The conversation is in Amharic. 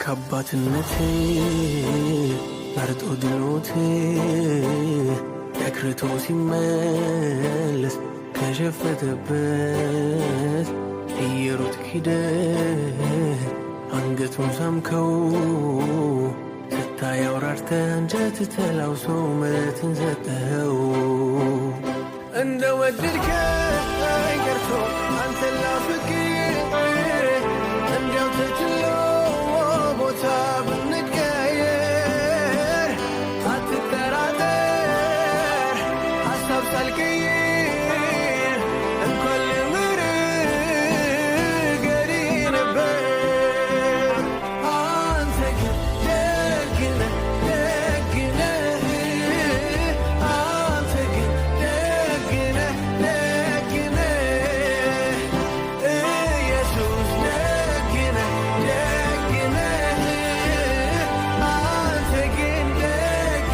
ከአባትነቴ መርጦ ድሎቴ ተክርቶ ሲመለስ ከሸፈተበት እየሮጥክ ሂደህ አንገቱን ሳምከው ስታየው ራርተህ አንጀት ተላውሶ መሬትን ሰጠኸው እንደ ወደድከኝ ቀርቶ